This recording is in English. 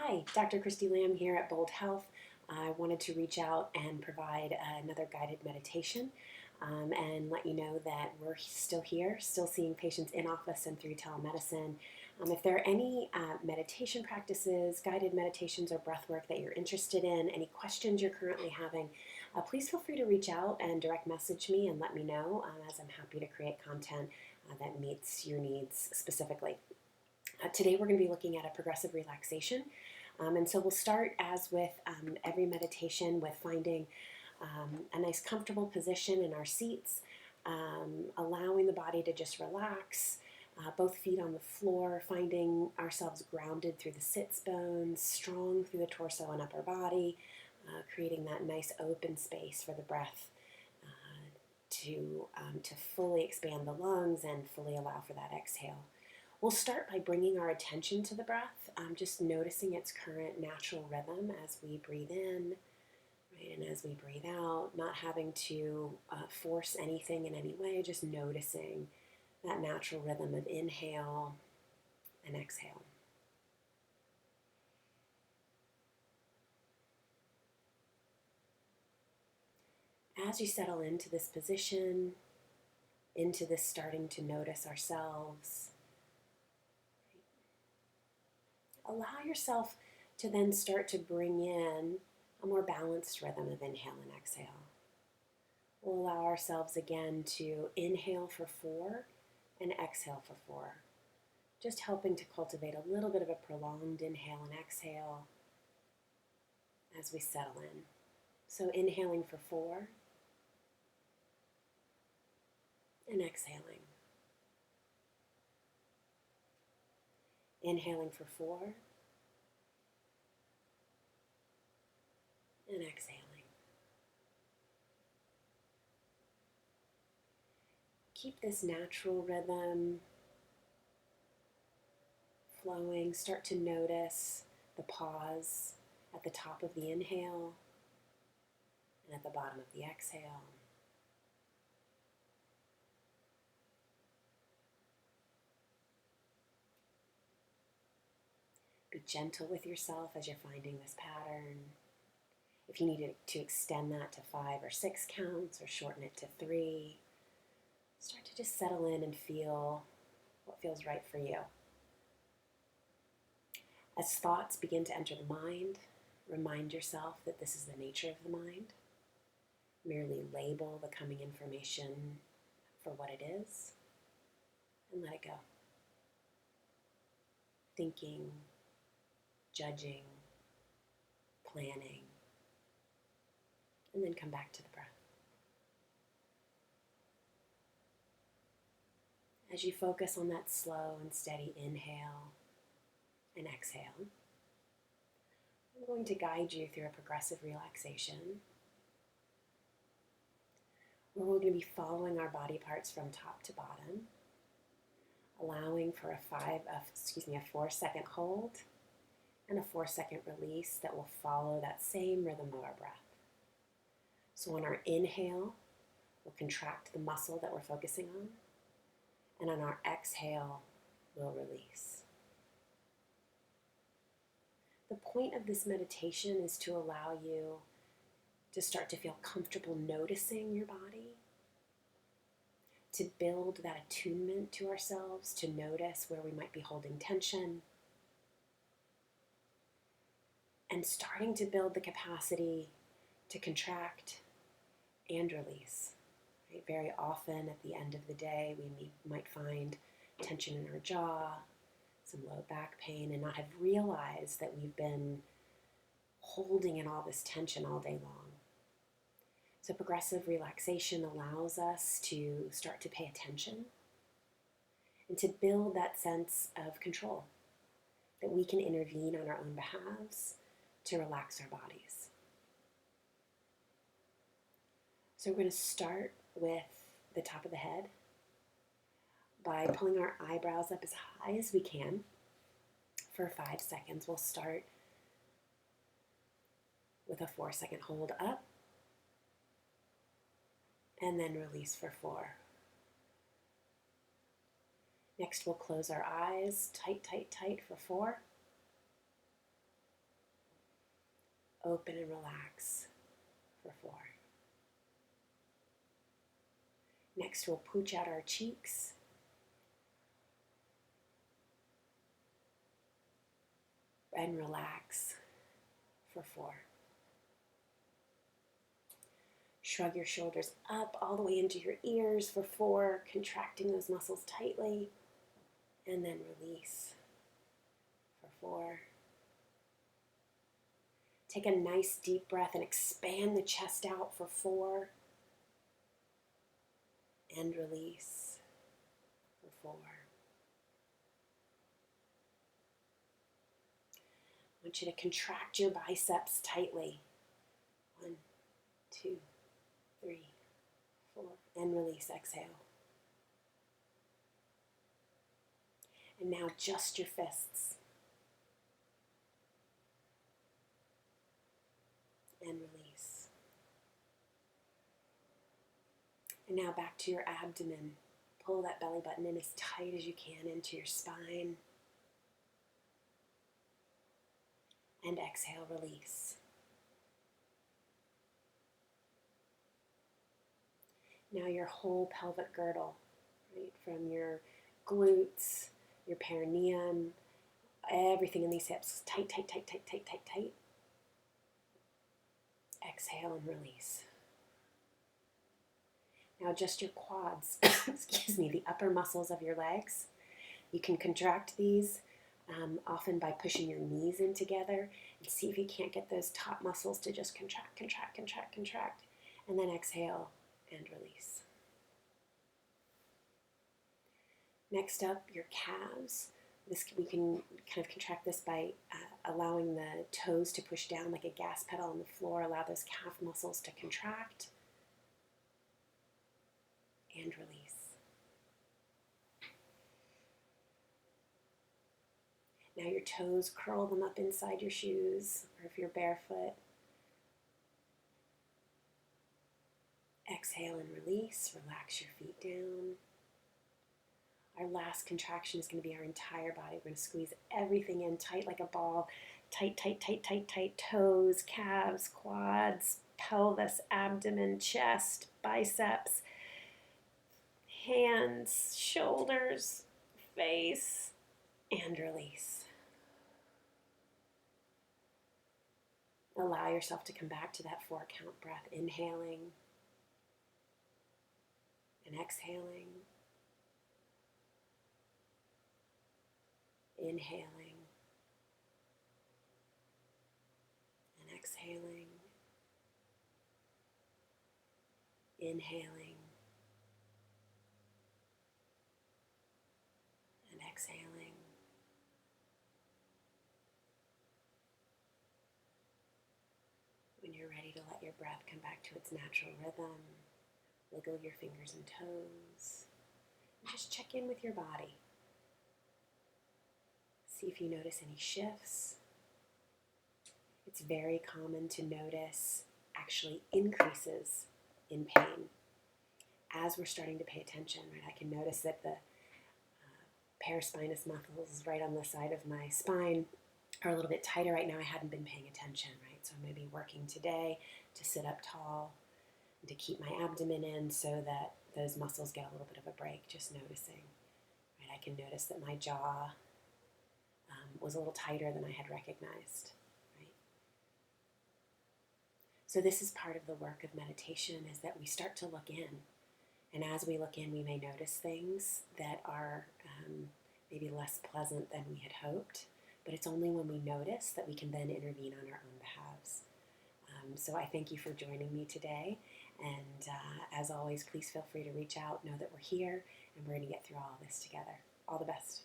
Hi, Dr. Kristy Lamb here at Bold Health. I wanted to reach out and provide another guided meditation and let you know that we're still here, still seeing patients in office and through telemedicine. If there are any meditation practices, guided meditations, or breath work that you're interested in, any questions you're currently having, please feel free to reach out and direct message me and let me know, as I'm happy to create content that meets your needs specifically. Today we're going to be looking at a progressive relaxation. And so we'll start, as with every meditation, with finding a nice comfortable position in our seats, allowing the body to just relax, both feet on the floor, finding ourselves grounded through the sits bones, strong through the torso and upper body, creating that nice open space for the breath to fully expand the lungs and fully allow for that exhale. We'll start by bringing our attention to the breath, just noticing its current natural rhythm as we breathe in, right, and as we breathe out, not having to force anything in any way, just noticing that natural rhythm of inhale and exhale. As you settle into this position, into this starting to notice ourselves, allow yourself to then start to bring in a more balanced rhythm of inhale and exhale. We'll allow ourselves again to inhale for 4 and exhale for 4, just helping to cultivate a little bit of a prolonged inhale and exhale as we settle in. So inhaling for 4 and exhaling. Inhaling for 4 and exhaling. Keep this natural rhythm flowing. Start to notice the pause at the top of the inhale and at the bottom of the exhale. Be gentle with yourself as you're finding this pattern. If you need to extend that to 5 or 6 counts or shorten it to 3, start to just settle in and feel what feels right for you. As thoughts begin to enter the mind, remind yourself that this is the nature of the mind. Merely label the coming information for what it is and let it go. Thinking, judging, planning, and then come back to the breath. As you focus on that slow and steady inhale and exhale, I'm going to guide you through a progressive relaxation where we're going to be following our body parts from top to bottom, allowing for a 4-second hold and a 4-second release that will follow that same rhythm of our breath. So on our inhale, we'll contract the muscle that we're focusing on, and on our exhale, we'll release. The point of this meditation is to allow you to start to feel comfortable noticing your body, to build that attunement to ourselves, to notice where we might be holding tension, and starting to build the capacity to contract and release. Right? Very often at the end of the day, we might find tension in our jaw, some low back pain, and not have realized that we've been holding in all this tension all day long. So progressive relaxation allows us to start to pay attention and to build that sense of control, that we can intervene on our own behalves to relax our bodies. So we're going to start with the top of the head by pulling our eyebrows up as high as we can for 5 seconds. We'll start with a 4-second hold up and then release for 4. Next, we'll close our eyes tight for 4 Open and relax for 4. Next, we'll pooch out our cheeks. And relax for 4. Shrug your shoulders up all the way into your ears for 4, contracting those muscles tightly. And then release for 4. Take a nice deep breath and expand the chest out for 4. And release for 4. I want you to contract your biceps tightly. 1, 2, 3, 4. And release, exhale. And now just your fists. And release. And now back to your abdomen. Pull that belly button in as tight as you can into your spine. And exhale, release. Now your whole pelvic girdle, right, from your glutes, your perineum, everything in these hips, tight, tight, tight, tight, tight, tight, tight. Exhale and release. Now just your quads, excuse me, the upper muscles of your legs. You can contract these often by pushing your knees in together and see if you can't get those top muscles to just contract, contract, contract, contract. And then exhale and release. Next up, your calves. We can kind of contract this by allowing the toes to push down like a gas pedal on the floor. Allow those calf muscles to contract and release. Now your toes, curl them up inside your shoes, or if you're barefoot. Exhale and release. Relax your feet down. Our last contraction is going to be our entire body. We're going to squeeze everything in tight like a ball. Tight, tight, tight, tight, tight. Toes, calves, quads, pelvis, abdomen, chest, biceps, hands, shoulders, face, and release. Allow yourself to come back to that 4-count breath, inhaling and exhaling. Inhaling and exhaling. Inhaling and exhaling. When you're ready to let your breath come back to its natural rhythm, wiggle your fingers and toes, and just check in with your body. See if you notice any shifts. It's very common to notice actually increases in pain as we're starting to pay attention, right? I can notice that the paraspinous muscles right on the side of my spine are a little bit tighter right now. I hadn't been paying attention, right? So I'm going to be working today to sit up tall and to keep my abdomen in so that those muscles get a little bit of a break, just noticing, right? I can notice that my jaw was a little tighter than I had recognized, right? So this is part of the work of meditation, is that we start to look in. And as we look in, we may notice things that are maybe less pleasant than we had hoped. But it's only when we notice that we can then intervene on our own behalves. So I thank you for joining me today. And as always, please feel free to reach out. Know that we're here and we're going to get through all of this together. All the best.